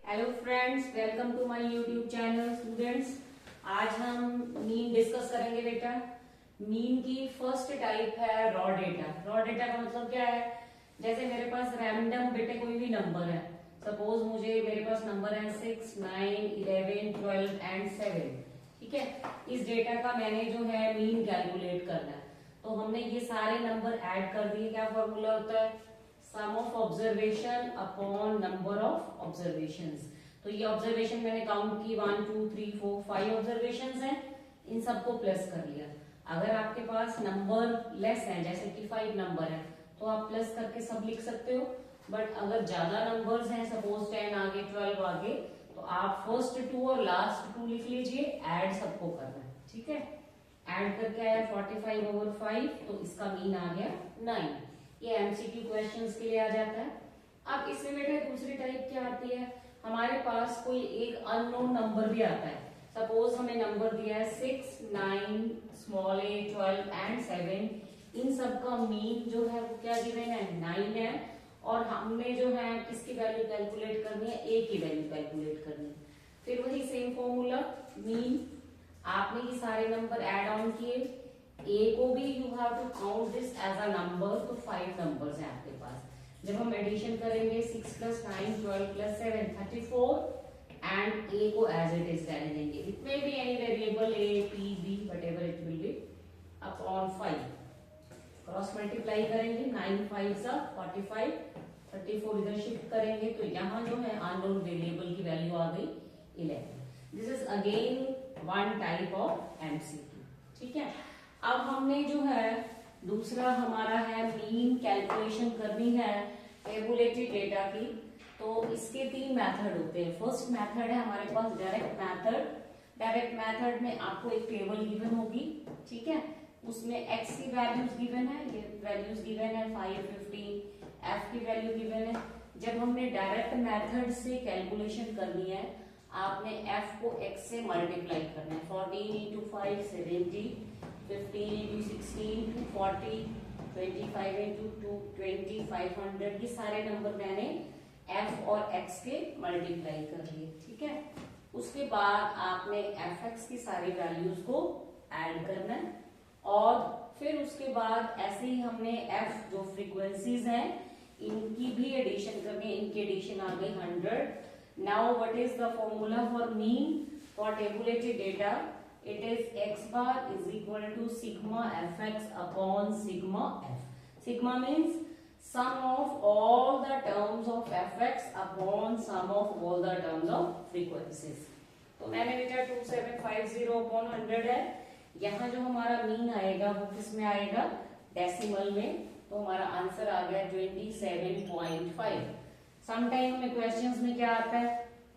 Hello friends, welcome to my YouTube channel. Students, आज हम mean discuss करेंगे बेटा। मीन की फर्स्ट टाइप है रॉ डेटा। रॉ डेटा का मतलब क्या है? जैसे मेरे पास रैंडम बेटे कोई भी नंबर है, सपोज मेरे पास नंबर है 6, 9, 11, 12 एंड 7। ठीक है, इस डेटा का मैंने जो है मीन कैलकुलेट करना है। तो हमने ये सारे नंबर ऐड कर दिए। क्या फॉर्मूला होता है? Sum of observation upon number of observations. तो ये ऑब्जर्वेशन मैंने काउंट की 1 2 3 4 5 ऑब्जर्वेशंस हैं, इन सबको प्लस कर लिया। अगर आपके पास नंबर लेस है, जैसे कि 5 नंबर है, तो आप प्लस करके सब लिख सकते हो। बट अगर ज्यादा नंबर्स हैं, सपोज 10 आगे 12 आगे, तो आप फर्स्ट 2 और लास्ट 2 लिख लीजिए। ऐड सबको करना है। ठीक है, ऐड करके आया 45/5, तो इसका मीन आ गया 9। ये एमसीक्यू क्वेश्चंस के लिए आ जाता है। अब इसमें बेटा दूसरी टाइप क्या आती है? हमारे पास कोई एक अननोन नंबर भी आता है। सपोज हमें नंबर दिया है 6, 9, स्मॉल a, 12 एंड 7। इन सब का मीन जो है वो क्या गिवन है? 9 है। और हमने जो है किसकी वैल्यू कैलकुलेट करनी है? a की वैल्यू कैलकुलेट करनी है। फिर वही सेम फॉर्मूला, मीन। आपने ये सारे नंबर ऐड ऑन किए। ए को भी you have to count this as a number. तो 5 नंबर्स हैं आपके पास। जब हम एडिशन करेंगे 6 + 9, 12 + 7, 34 एंड ए को एज इट इज रहने देंगे। It may be any variable A, P, B, whatever it will be, upon 5। Cross multiply करेंगे, 9 5 45, 34 इधर शिफ्ट करेंगे, तो यहाँ जो है अननोन वेरिएबल की वैल्यू आ गई 11। This is again one type of MCQ. ठीक है, अब हमने जो है दूसरा हमारा है मीन कैलकुलेशन करनी है टेबुलेटेड डेटा की। तो इसके 3 मेथड होते हैं। फर्स्ट मेथड है हमारे पास डायरेक्ट मेथड। डायरेक्ट मेथड में आपको एक टेबल गिवन होगी। ठीक है, उसमें x की वैल्यूज गिवन है, ये वैल्यूज गिवन है 5, 15, f की वैल्यू गिवन है। जब हमने डायरेक्ट मेथड से कैलकुलेशन करनी है, आपने f को x से मल्टीप्लाई करना है। 14 × 5 70, 15 × 16 240, 25 × 2 20, 500। ये सारे नंबर मैंने f और x के मल्टीप्लाई कर लिए। ठीक है, उसके बाद आपने fx की सारी वैल्यूज को ऐड करना है। और फिर उसके बाद ऐसे ही हमने f जो फ्रीक्वेंसीज हैं इनकी भी एडिशन करनी है। इनकी एडिशन आ गई 100। Now what is the formula for mean for tabulated data? It is x bar is equal to sigma fx upon sigma f. Sigma means sum of all the terms of fx upon sum of all the terms of frequencies. तो मैंने बेटा 2750 upon 100 है। यहाँ जो हमारा mean आएगा वो किस में आएगा? डेसिमल में। तो हमारा आंसर आ गया 27.5। समटाइम में क्वेश्चंस में क्या आता है?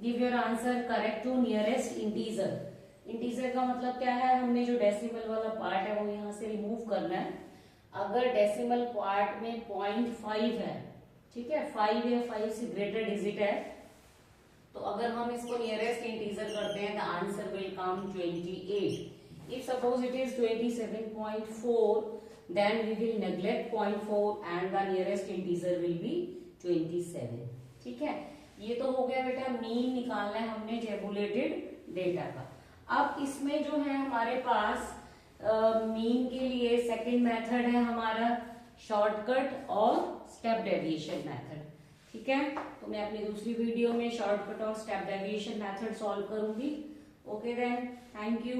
Give your answer correct to nearest integer. Integer का मतलब क्या है? हमने जो डेसिमल वाला पार्ट है वो यहाँ से रिमूव करना है। अगर डेसिमल पार्ट में 0.5 है, ठीक है, 5 या 5 से ग्रेटर डिजिट है, तो अगर हम इसको नियरेस्ट इंटीजर करते हैं the answer will come 28। If suppose it is 27.4, then we will neglect 0.4 and the nearest integer will be 27। ठीक है, ये तो हो गया बेटा मीन निकालना है हमने टेबुलेटेड डेटा का। अब इसमें जो है हमारे पास मीन के लिए सेकंड मेथड है हमारा शॉर्टकट और स्टेप डेविएशन मेथड। ठीक है, तो मैं अपनी दूसरी वीडियो में शॉर्टकट और स्टेप डेविएशन मेथड सॉल्व करूंगी। Okay then, thank you.